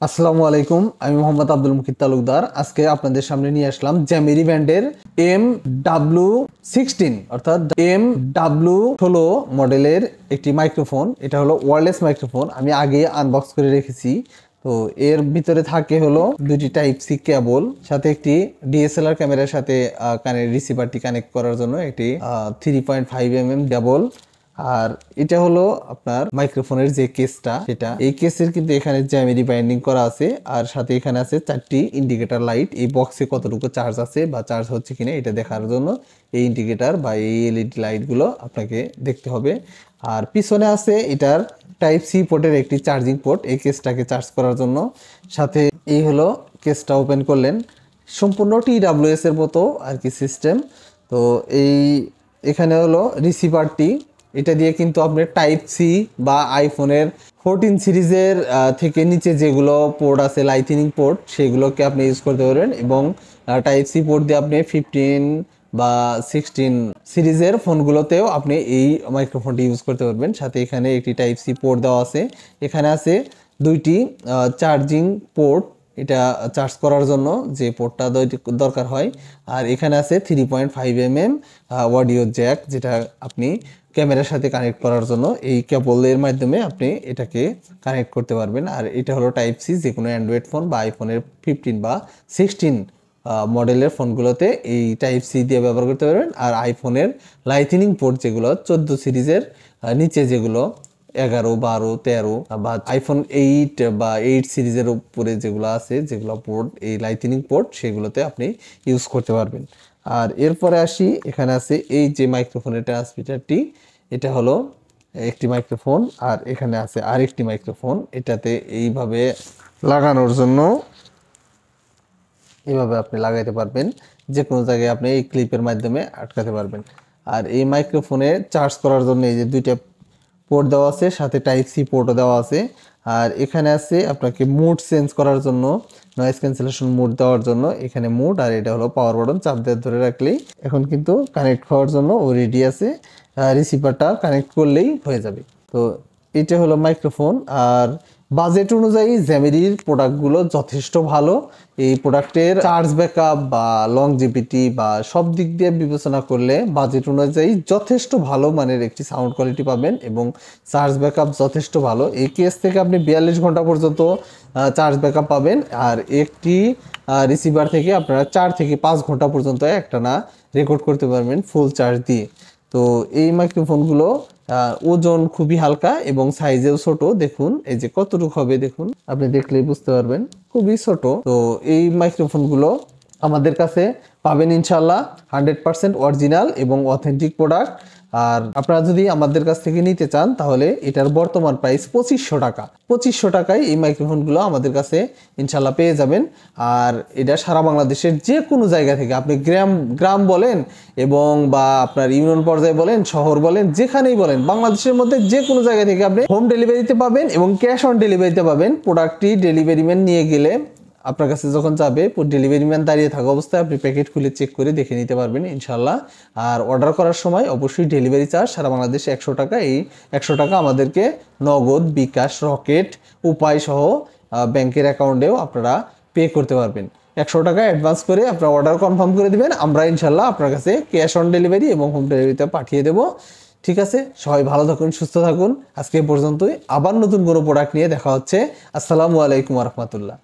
আসসালামু আলাইকুম, আমি মোহাম্মদ আব্দুল মুকিত তালুকদার। আজকে আপনাদের সামনে নিয়ে আসলাম জ্যামিরি ব্র্যান্ডের MW16 অর্থাৎ MW16 মডেলের একটি মাইক্রোফোন। এটা হলো ওয়্যারলেস মাইক্রোফোন। আমি আগে আনবক্স করে রেখেছি। তো এর ভিতরে থাকে হলো দুটি টাইপ সি কেবল, সাথে একটি ডিএসএলআর ক্যামেরার সাথে রিসিভারটি কানেক্ট করার জন্য একটি 3.5 mm কেবল। আর এটা হলো আপনার মাইক্রোফোনের যে কেসটা, সেটা এই কেসের কিন্তু এখানে জ্যামিতি বাইন্ডিং করা আছে। আর সাথে এখানে আছে 4টি ইন্ডিকেটর লাইট। এই বক্সে কতটুকু চার্জ আছে বা চার্জ হচ্ছে কিনা এটা দেখার জন্য এই ইন্ডিকেটর বা এই এলইডি লাইটগুলো আপনাকে দেখতে হবে। আর পিছনে আছে এটার টাইপ সি পোর্টের একটি চার্জিং পোর্ট, এই কেসটাকে চার্জ করার জন্য। সাথে এই হলো কেসটা ওপেন করলেন, সম্পূর্ণ TWS এর মতো আর কি সিস্টেম। তো এখানে হলো রিসিভারটি, এটা দিয়ে কিন্তু আপনি টাইপ সি বা আইফোনের 14 সিরিজের থেকে নিচে যেগুলো পোর্ট আছে লাইটনিং পোর্ট, সেগুলোকে আপনি ইউজ করতে পারবেন। এবং টাইপ সি পোর্ট দিয়ে আপনি 15 বা 16 সিরিজের ফোনগুলোতেও আপনি এই মাইক্রোফোনটি ইউজ করতে পারবেন। সাথে এখানে একটি টাইপ সি পোর্ট দেওয়া আছে। এখানে আছে দুইটি চার্জিং পোর্ট, এটা চার্জ করার জন্য যে পোর্টটা দরকার হয়। আর এখানে আছে 3.5 mm অডিও জ্যাক, যেটা আপনি ক্যামেরার সাথে কানেক্ট করার জন্য এই কেবলের মাধ্যমে আপনি এটাকে কানেক্ট করতে পারবেন। আর এটা হলো টাইপ সি, যে কোনো অ্যান্ড্রয়েড ফোন বা আইফোনের 15 বা 16 মডেলের ফোনগুলোতে এই টাইপ সি দিয়ে ব্যবহার করতে পারবেন। আর আইফোনের লাইটনিং পোর্ট যেগুলো 14 সিরিজের নিচে, যেগুলো 11, 12, 13 বা আইফোন 8 বা 8 সিরিজের উপরে যেগুলো আছে, যেগুলো পোর্ট এই লাইটনিং পোর্ট, সেগুলোতে আপনি ইউজ করতে পারবেন। আর এরপরে আসি, এখানে আছে এই যে মাইক্রোফোনের ট্রান্সমিটারটি, এটা হলো একটি মাইক্রোফোন। আর এখানে আছে আরেকটি মাইক্রোফোন, এটাতে এইভাবে লাগানোর জন্য এইভাবে আপনি লাগাইতে পারবেন, যে কোনো জায়গায় আপনি এই ক্লিপের মাধ্যমে আটকাতে পারবেন। আর এই মাইক্রোফোনে চার্জ করার জন্য এই যে দুইটা পোর্ট দেওয়া আছে, সাথে টাইপ সি পোর্টও দেওয়া আছে। আর এখানে আছে আপনাকে মুড চেঞ্জ করার জন্য, নয়েজ ক্যান্সেলেশন মুড দেওয়ার জন্য এখানে মুড। আর এটা হলো পাওয়ার বাটন, চাপ দিয়ে ধরে রাখলেই এখন কিন্তু কানেক্ট হওয়ার জন্য ও রেডি আছে। রিসিভারটা কানেক্ট করলেই হয়ে যাবে। তো এটা হলো মাইক্রোফোন। আর বাজেট অনুযায়ী জ্যামিরির প্রোডাক্টগুলো যথেষ্ট ভালো। এই প্রোডাক্টের চার্জ ব্যাকআপ বা লংজিভিটি বা সব দিক দিয়ে বিবেচনা করলে বাজেট অনুযায়ী যথেষ্ট ভালো মানের একটি সাউন্ড কোয়ালিটি পাবেন এবং চার্জ ব্যাকআপ যথেষ্ট ভালো। এই কেস থেকে আপনি 42 ঘন্টা পর্যন্ত চার্জ ব্যাকআপ পাবেন। আর একটি রিসিভার থেকে আপনারা 4 থেকে 5 ঘন্টা পর্যন্ত একটানা রেকর্ড করতে পারবেন ফুল চার্জ দিয়ে। তো এই মাইক্রোফোনগুলো ওজন খুবই হালকা এবং সাইজেও ছোট। দেখুন এই যে কতটুকু হবে, দেখুন আপনি দেখলেই বুঝতে পারবেন, খুবই ছোট। তো এই মাইক্রোফোনগুলো আমাদের কাছে পাবেন ইনশাল্লাহ 100% অরিজিনাল এবং অথেন্টিক প্রোডাক্ট। আর আপনারা যদি আমাদের কাছ থেকে নিতে চান, তাহলে এটার বর্তমান প্রাইস 2500 টাকা। 2500 টাকায় এই মাইক্রোফোনগুলো আমাদের কাছে ইনশাল্লাহ পেয়ে যাবেন। আর এটা সারা বাংলাদেশের যে কোনো জায়গা থেকে, আপনি গ্রাম বলেন এবং বা আপনার ইউনিয়ন পর্যায়ে বলেন, শহর বলেন, যেখানেই বলেন, বাংলাদেশের মধ্যে যে কোনো জায়গা থেকে আপনি হোম ডেলিভারিতে পাবেন এবং ক্যাশ অন ডেলিভারিতে পাবেন। প্রোডাক্টটি ডেলিভারি ম্যান নিয়ে গেলে আপনার কাছে যখন যাবে, ডেলিভারি ম্যান দাঁড়িয়ে থাকা অবস্থায় আপনি প্যাকেট খুলে চেক করে দেখে নিতে পারবেন ইনশাল্লাহ। আর অর্ডার করার সময় অবশ্যই ডেলিভারি চার্জ সারা বাংলাদেশে 100 টাকা। এই 100 টাকা আমাদেরকে নগদ, বিকাশ, রকেট উপায় সহ ব্যাংকের অ্যাকাউন্টেও আপনারা পে করতে পারবেন। 100 টাকা অ্যাডভান্স করে আপনারা অর্ডার কনফার্ম করে দিবেন, আমরা ইনশাল্লাহ আপনার কাছে ক্যাশ অন ডেলিভারি এবং হোম ডেলিভারিতে পাঠিয়ে দেবো। ঠিক আছে, সবাই ভালো থাকুন, সুস্থ থাকুন। আজকে পর্যন্তই, আবার নতুন কোনো প্রোডাক্ট নিয়ে দেখা হচ্ছে। আসসালামু আলাইকুম রহমতুল্লাহ।